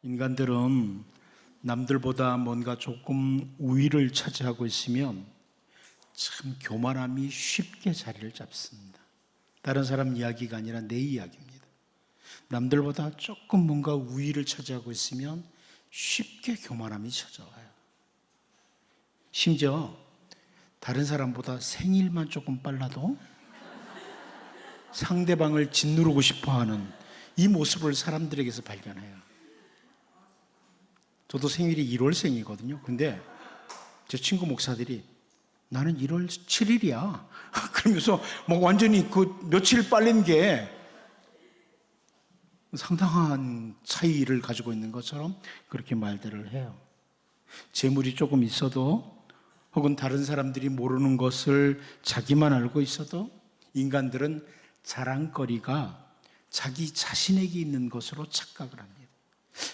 인간들은 남들보다 뭔가 조금 우위를 차지하고 있으면 참 교만함이 쉽게 자리를 잡습니다. 다른 사람 이야기가 아니라 내 이야기입니다. 남들보다 조금 뭔가 우위를 차지하고 있으면 쉽게 교만함이 찾아와요. 심지어 다른 사람보다 생일만 조금 빨라도 상대방을 짓누르고 싶어하는 이 모습을 사람들에게서 발견해요. 저도 생일이 1월생이거든요. 근데 제 친구 목사들이 나는 1월 7일이야. 그러면서 뭐 완전히 그 며칠 빨린 게 상당한 차이를 가지고 있는 것처럼 그렇게 말들을 해요. 재물이 조금 있어도 혹은 다른 사람들이 모르는 것을 자기만 알고 있어도 인간들은 자랑거리가 자기 자신에게 있는 것으로 착각을 합니다.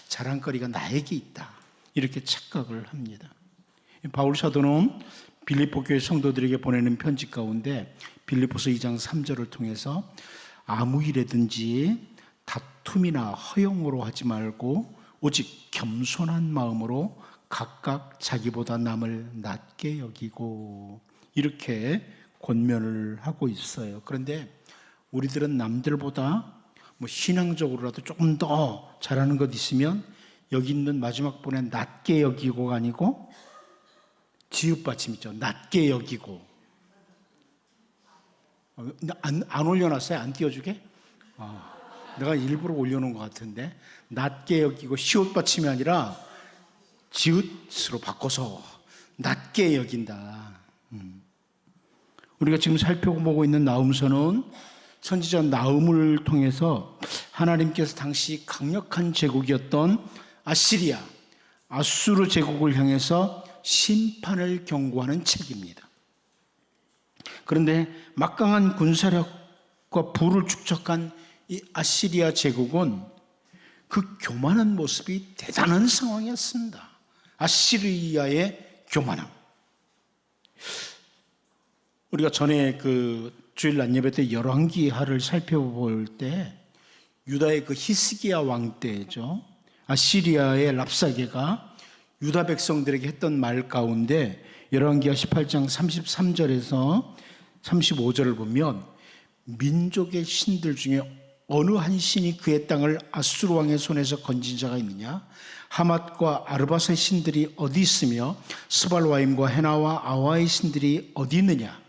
자랑거리가 나에게 있다, 이렇게 착각을 합니다. 바울 사도는 빌립보 교회 성도들에게 보내는 편지 가운데 빌립보서 2장 3절을 통해서 아무 일에든지 다툼이나 허용으로 하지 말고 오직 겸손한 마음으로 각각 자기보다 남을 낮게 여기고, 이렇게 권면을 하고 있어요. 그런데 우리들은 남들보다 뭐 신앙적으로라도 조금 더 잘하는 것 있으면 여기 있는 마지막 번에 낮게 여기고가 아니고 지읒받침 있죠. 낮게 여기고. 안 올려놨어요? 안 띄워주게? 내가 일부러 올려놓은 것 같은데. 낮게 여기고 시옷받침이 아니라 지읒으로 바꿔서 낮게 여긴다. 우리가 지금 살펴보고 있는 나훔서는 선지자 나훔을 통해서 하나님께서 당시 강력한 제국이었던 아시리아, 아수르 제국을 향해서 심판을 경고하는 책입니다. 그런데 막강한 군사력과 부를 축적한 이 아시리아 제국은 그 교만한 모습이 대단한 상황이었습니다. 아시리아의 교만함. 우리가 전에 그 주일 낮 예배 때 열왕기하를 살펴볼 때 유다의 그 히스기야 왕 때죠. 아시리아의 랍사게가 유다 백성들에게 했던 말 가운데 열왕기하 18장 33절에서 35절을 보면 민족의 신들 중에 어느 한 신이 그의 땅을 아수르 왕의 손에서 건진 자가 있느냐? 하맛과 아르바사의 신들이 어디 있으며 스발와임과 헤나와 아와의 신들이 어디 있느냐?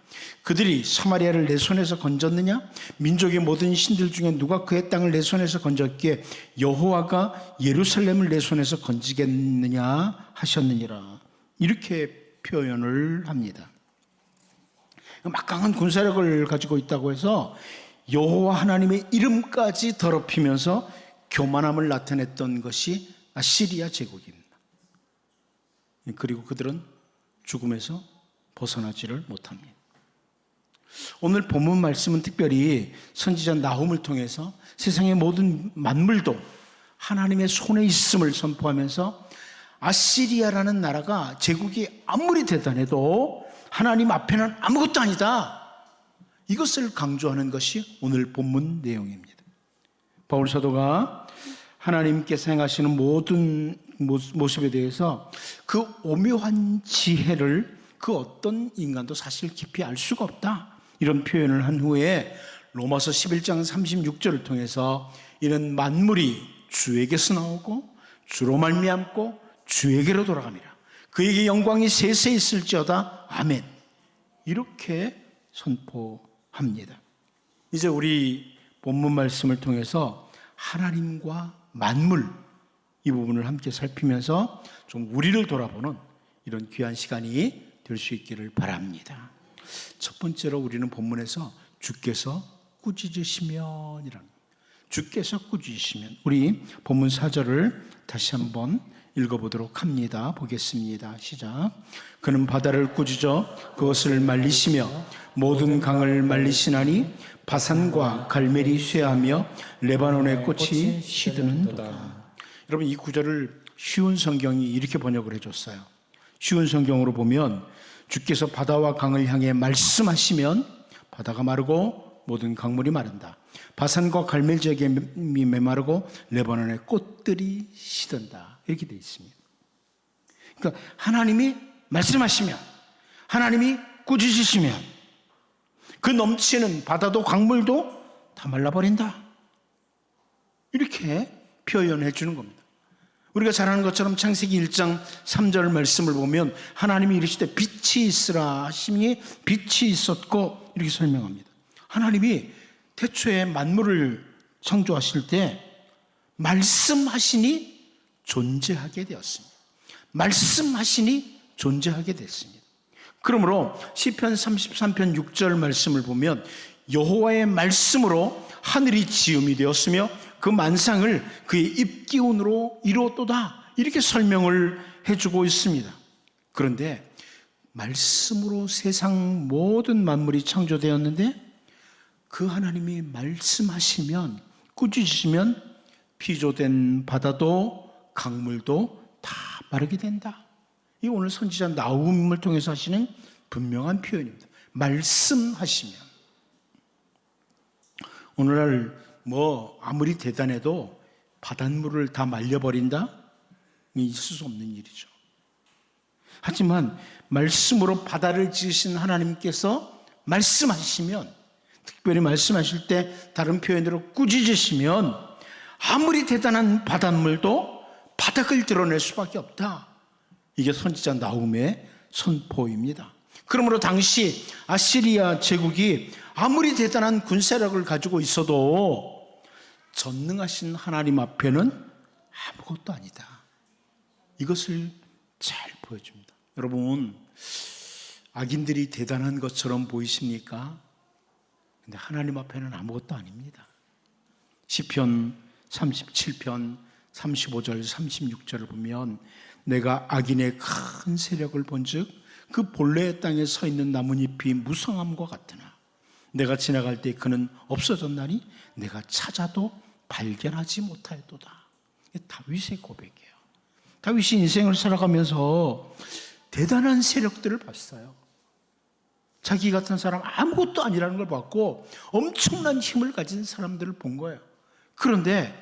그들이 사마리아를 내 손에서 건졌느냐? 민족의 모든 신들 중에 누가 그의 땅을 내 손에서 건졌기에 여호와가 예루살렘을 내 손에서 건지겠느냐 하셨느니라. 이렇게 표현을 합니다. 막강한 군사력을 가지고 있다고 해서 여호와 하나님의 이름까지 더럽히면서 교만함을 나타냈던 것이 아시리아 제국입니다. 그리고 그들은 죽음에서 벗어나지를 못합니다. 오늘 본문 말씀은 특별히 선지자 나훔을 통해서 세상의 모든 만물도 하나님의 손에 있음을 선포하면서 아시리아라는 나라가 제국이 아무리 대단해도 하나님 앞에는 아무것도 아니다, 이것을 강조하는 것이 오늘 본문 내용입니다. 바울 사도가 하나님께서 행하시는 모든 모습에 대해서 그 오묘한 지혜를 그 어떤 인간도 사실 깊이 알 수가 없다, 이런 표현을 한 후에 로마서 11장 36절을 통해서 이는 만물이 주에게서 나오고 주로 말미암고 주에게로 돌아갑니다. 그에게 영광이 세세 있을지어다. 아멘. 이렇게 선포합니다. 이제 우리 본문 말씀을 통해서 하나님과 만물, 이 부분을 함께 살피면서 좀 우리를 돌아보는 이런 귀한 시간이 될 수 있기를 바랍니다. 첫 번째로 우리는 본문에서 주께서 꾸짖으시면 이라는, 주께서 꾸짖으시면, 우리 본문 4절을 다시 한번 읽어보도록 합니다. 보겠습니다. 시작. 그는 바다를 꾸짖어 그것을 말리시며 모든 강을 말리시나니 바산과 갈멜이 쇠하며 레바논의 꽃이 시드는도다. 여러분, 이 구절을 쉬운 성경이 이렇게 번역을 해줬어요. 쉬운 성경으로 보면 주께서 바다와 강을 향해 말씀하시면 바다가 마르고 모든 강물이 마른다. 바산과 갈멜 지역이 메마르고 레바논의 꽃들이 시든다. 이렇게 되어 있습니다. 그러니까 하나님이 말씀하시면, 하나님이 꾸짖으시면 그 넘치는 바다도 강물도 다 말라버린다. 이렇게 표현해 주는 겁니다. 우리가 잘 아는 것처럼 창세기 1장 3절 말씀을 보면 하나님이 이르시되 빛이 있으라 하시니 빛이 있었고 이렇게 설명합니다. 하나님이 태초에 만물을 창조하실 때 말씀하시니 존재하게 되었습니다. 말씀하시니 존재하게 됐습니다. 그러므로 시편 33편 6절 말씀을 보면 여호와의 말씀으로 하늘이 지음이 되었으며 그 만상을 그의 입기운으로 이루었도다. 이렇게 설명을 해주고 있습니다. 그런데 말씀으로 세상 모든 만물이 창조되었는데 그 하나님이 말씀하시면, 꾸짖으시면 피조된 바다도 강물도 다 마르게 된다. 이 오늘 선지자 나훔을 통해서 하시는 분명한 표현입니다. 말씀하시면. 오늘날 아무리 대단해도 바닷물을 다 말려버린다? 있을 수 없는 일이죠. 하지만 말씀으로 바다를 지으신 하나님께서 말씀하시면, 특별히 말씀하실 때 다른 표현으로 꾸짖으시면 아무리 대단한 바닷물도 바닥을 드러낼 수밖에 없다. 이게 선지자 나훔의 선포입니다. 그러므로 당시 아시리아 제국이 아무리 대단한 군사력을 가지고 있어도 전능하신 하나님 앞에는 아무것도 아니다. 이것을 잘 보여줍니다. 여러분, 악인들이 대단한 것처럼 보이십니까? 근데 하나님 앞에는 아무것도 아닙니다. 시편 37편 35절 36절을 보면 내가 악인의 큰 세력을 본즉 그 본래의 땅에 서 있는 나뭇잎이 무성함과 같으나 내가 지나갈 때 그는 없어졌나니 내가 찾아도 발견하지 못하였도다. 다윗의 고백이에요. 다윗이 인생을 살아가면서 대단한 세력들을 봤어요. 자기 같은 사람 아무것도 아니라는 걸 봤고 엄청난 힘을 가진 사람들을 본 거예요. 그런데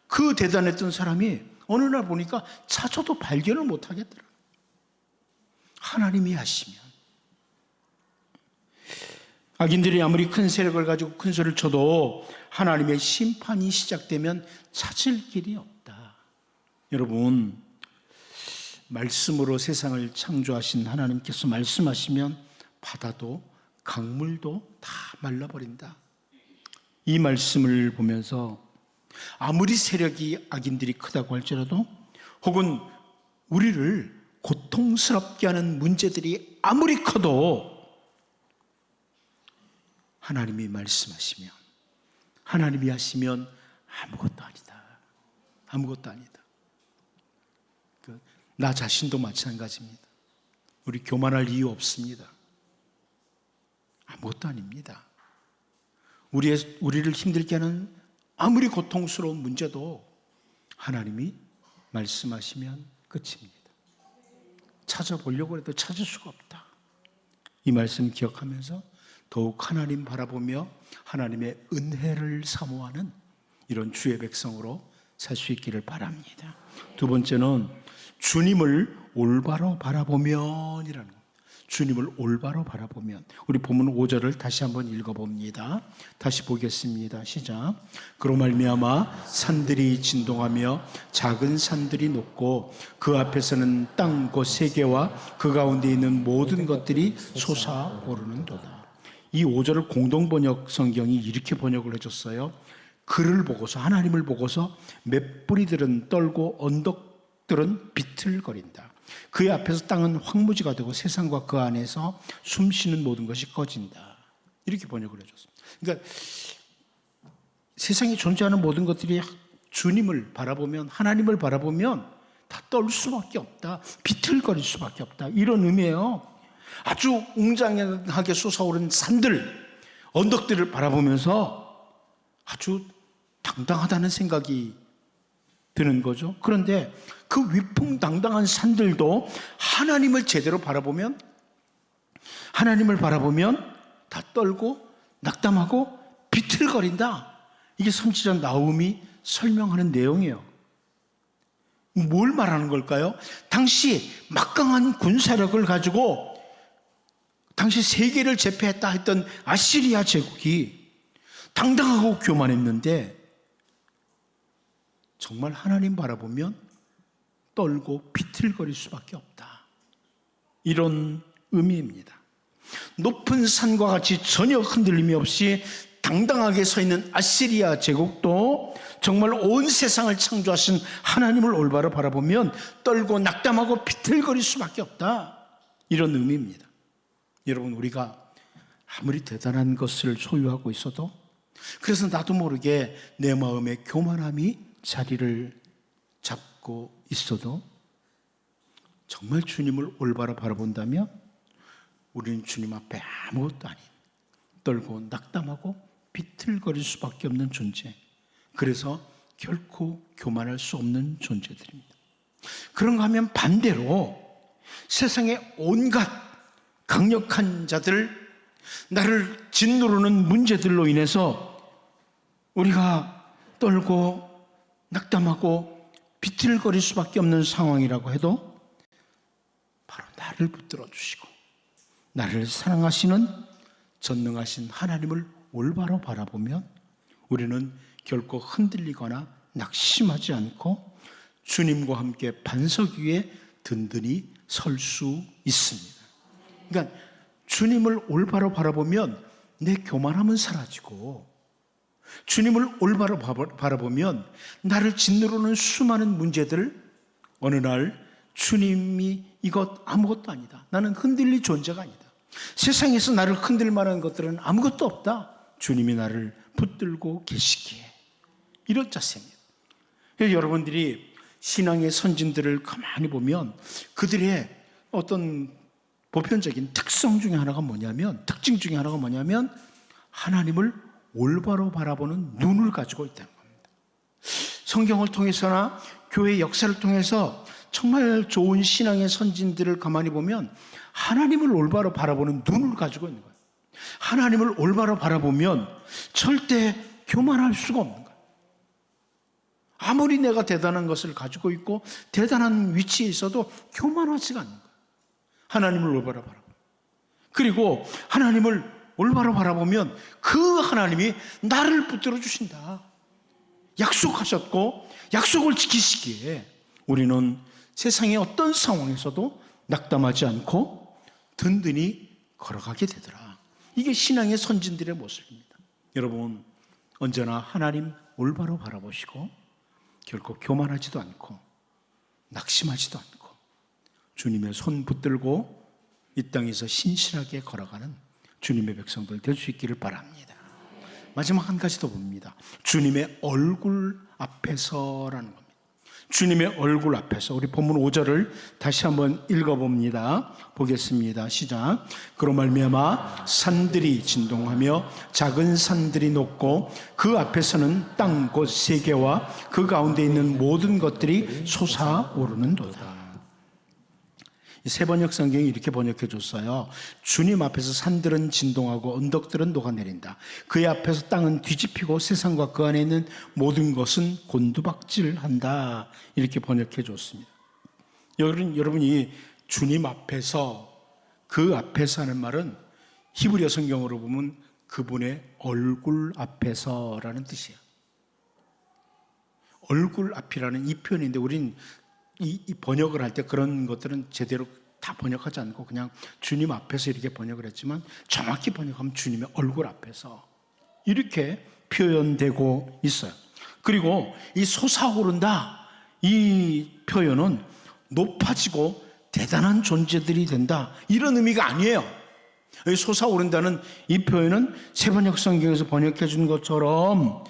그 대단했던 사람이 어느 날 보니까 찾아도 발견을 못하겠더라. 하나님이 하시면. 악인들이 아무리 큰 세력을 가지고 큰 소리를 쳐도 하나님의 심판이 시작되면 찾을 길이 없다. 여러분, 말씀으로 세상을 창조하신 하나님께서 말씀하시면 바다도 강물도 다 말라버린다. 이 말씀을 보면서 아무리 세력이 악인들이 크다고 할지라도 혹은 우리를 고통스럽게 하는 문제들이 아무리 커도 하나님이 말씀하시면, 하나님이 하시면 아무것도 아니다. 아무것도 아니다. 나 자신도 마찬가지입니다. 우리 교만할 이유 없습니다. 아무것도 아닙니다. 우리를 힘들게 하는 아무리 고통스러운 문제도 하나님이 말씀하시면 끝입니다. 찾아보려고 해도 찾을 수가 없다. 이 말씀 기억하면서 더욱 하나님 바라보며 하나님의 은혜를 사모하는 이런 주의 백성으로 살 수 있기를 바랍니다. 두 번째는 주님을 올바로 바라보면이라는 겁니다. 주님을 올바로 바라보면. 우리 본문 5절을 다시 한번 읽어봅니다. 다시 보겠습니다. 시작. 그로 말미암아 산들이 진동하며 작은 산들이 높고 그 앞에서는 땅 곧 세계와 그 가운데 있는 모든 것들이 솟아오르는도다. 이 5절을 공동번역 성경이 이렇게 번역을 해줬어요. 그를 보고서, 하나님을 보고서 맷뿌리들은 떨고 언덕들은 비틀거린다. 그의 앞에서 땅은 황무지가 되고 세상과 그 안에서 숨쉬는 모든 것이 꺼진다. 이렇게 번역을 해줬습니다. 그러니까 세상에 존재하는 모든 것들이 주님을 바라보면, 하나님을 바라보면 다 떨 수밖에 없다. 비틀거릴 수밖에 없다. 이런 의미예요. 아주 웅장하게 솟아오른 산들, 언덕들을 바라보면서 아주 당당하다는 생각이 드는 거죠. 그런데 그 위풍당당한 산들도 하나님을 제대로 바라보면, 하나님을 바라보면 다 떨고 낙담하고 비틀거린다. 이게 선지자 나훔이 설명하는 내용이에요. 뭘 말하는 걸까요? 당시 막강한 군사력을 가지고 당시 세계를 제패했다 했던 아시리아 제국이 당당하고 교만했는데 정말 하나님 바라보면 떨고 비틀거릴 수밖에 없다. 이런 의미입니다. 높은 산과 같이 전혀 흔들림이 없이 당당하게 서 있는 아시리아 제국도 정말 온 세상을 창조하신 하나님을 올바로 바라보면 떨고 낙담하고 비틀거릴 수밖에 없다. 이런 의미입니다. 여러분, 우리가 아무리 대단한 것을 소유하고 있어도, 그래서 나도 모르게 내 마음에 교만함이 자리를 잡고 있어도 정말 주님을 올바로 바라본다면 우리는 주님 앞에 아무것도 아닌 떨고 낙담하고 비틀거릴 수밖에 없는 존재, 그래서 결코 교만할 수 없는 존재들입니다. 그런가 하면 반대로 세상의 온갖 강력한 자들, 나를 짓누르는 문제들로 인해서 우리가 떨고 낙담하고 비틀거릴 수밖에 없는 상황이라고 해도 바로 나를 붙들어 주시고 나를 사랑하시는 전능하신 하나님을 올바로 바라보면 우리는 결코 흔들리거나 낙심하지 않고 주님과 함께 반석 위에 든든히 설 수 있습니다. 그러니까 주님을 올바로 바라보면 내 교만함은 사라지고, 주님을 올바로 바라보면 나를 짓누르는 수많은 문제들을 어느 날 주님이 이것 아무것도 아니다, 나는 흔들릴 존재가 아니다, 세상에서 나를 흔들 만한 것들은 아무것도 없다, 주님이 나를 붙들고 계시기에, 이런 자세입니다. 여러분들이 신앙의 선진들을 가만히 보면 그들의 어떤 보편적인 특성 중에 하나가 뭐냐면, 특징 중에 하나가 뭐냐면 하나님을 올바로 바라보는 눈을 가지고 있다는 겁니다. 성경을 통해서나 교회 역사를 통해서 정말 좋은 신앙의 선진들을 가만히 보면 하나님을 올바로 바라보는 눈을 가지고 있는 거예요. 하나님을 올바로 바라보면 절대 교만할 수가 없는 거예요. 아무리 내가 대단한 것을 가지고 있고 대단한 위치에 있어도 교만하지가 않는 거예요. 하나님을 올바로 바라보면. 그리고 하나님을 올바로 바라보면 그 하나님이 나를 붙들어 주신다. 약속하셨고 약속을 지키시기에 우리는 세상의 어떤 상황에서도 낙담하지 않고 든든히 걸어가게 되더라. 이게 신앙의 선진들의 모습입니다. 여러분, 언제나 하나님 올바로 바라보시고 결코 교만하지도 않고 낙심하지도 않고 주님의 손 붙들고 이 땅에서 신실하게 걸어가는 주님의 백성들 될 수 있기를 바랍니다. 마지막 한 가지 더 봅니다. 주님의 얼굴 앞에서라는 겁니다. 주님의 얼굴 앞에서. 우리 본문 5절을 다시 한번 읽어봅니다. 보겠습니다. 시작. 그로 말미암아 산들이 진동하며 작은 산들이 높고 그 앞에서는 땅 곧 세계와 그 가운데 있는 모든 것들이 솟아오르는도다. 세 번역 성경이 이렇게 번역해 줬어요. 주님 앞에서 산들은 진동하고 언덕들은 녹아내린다. 그의 앞에서 땅은 뒤집히고 세상과 그 안에 있는 모든 것은 곤두박질한다. 이렇게 번역해 줬습니다. 여러분이 주님 앞에서, 그 앞에서 하는 말은 히브리어 성경으로 보면 그분의 얼굴 앞에서라는 뜻이에요. 얼굴 앞이라는 이 표현인데 우린 이 번역을 할 때 그런 것들은 제대로 다 번역하지 않고 그냥 주님 앞에서 이렇게 번역을 했지만 정확히 번역하면 주님의 얼굴 앞에서 이렇게 표현되고 있어요. 그리고 이 솟아오른다, 이 표현은 높아지고 대단한 존재들이 된다, 이런 의미가 아니에요. 솟아오른다는 이 표현은 세 번역 성경에서 번역해 준 것처럼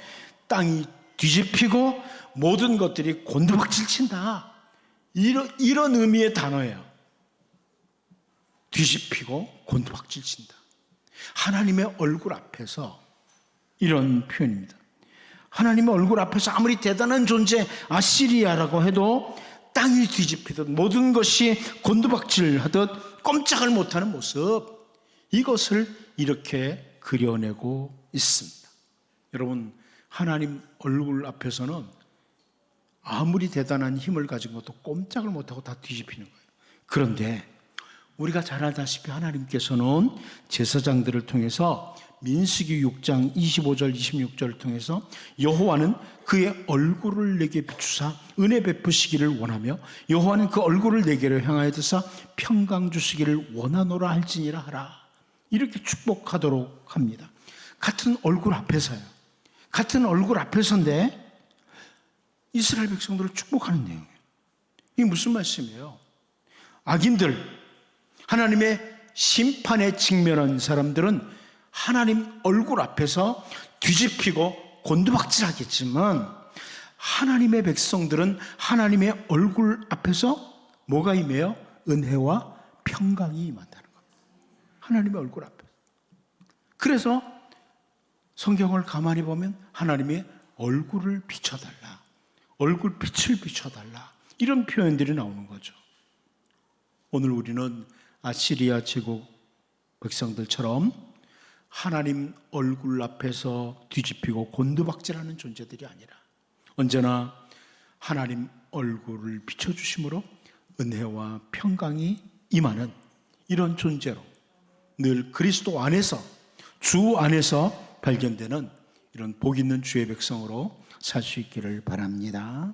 땅이 뒤집히고 모든 것들이 곤두박질 친다, 이런 의미의 단어예요. 뒤집히고 곤두박질 친다. 하나님의 얼굴 앞에서, 이런 표현입니다. 하나님의 얼굴 앞에서 아무리 대단한 존재 아시리아라고 해도 땅이 뒤집히듯 모든 것이 곤두박질하듯 꼼짝을 못하는 모습, 이것을 이렇게 그려내고 있습니다. 여러분, 하나님 얼굴 앞에서는 아무리 대단한 힘을 가진 것도 꼼짝을 못하고 다 뒤집히는 거예요. 그런데 우리가 잘 알다시피 하나님께서는 제사장들을 통해서 민수기 6장 25절 26절을 통해서 여호와는 그의 얼굴을 내게 비추사 은혜 베푸시기를 원하며 여호와는 그 얼굴을 내게로 향하여 드사 평강 주시기를 원하노라 할지니라 하라, 이렇게 축복하도록 합니다. 같은 얼굴 앞에서요. 같은 얼굴 앞에서인데 이스라엘 백성들을 축복하는 내용이에요. 이게 무슨 말씀이에요? 악인들, 하나님의 심판에 직면한 사람들은 하나님 얼굴 앞에서 뒤집히고 곤두박질하겠지만 하나님의 백성들은 하나님의 얼굴 앞에서 뭐가 임해요? 은혜와 평강이 임한다는 겁니다. 하나님의 얼굴 앞에. 그래서 성경을 가만히 보면 하나님의 얼굴을 비춰달라, 얼굴빛을 비춰달라, 이런 표현들이 나오는 거죠. 오늘 우리는 아시리아 제국 백성들처럼 하나님 얼굴 앞에서 뒤집히고 곤두박질하는 존재들이 아니라 언제나 하나님 얼굴을 비춰주심으로 은혜와 평강이 임하는 이런 존재로 늘 그리스도 안에서, 주 안에서 발견되는 이런 복 있는 주의 백성으로 살 수 있기를 바랍니다.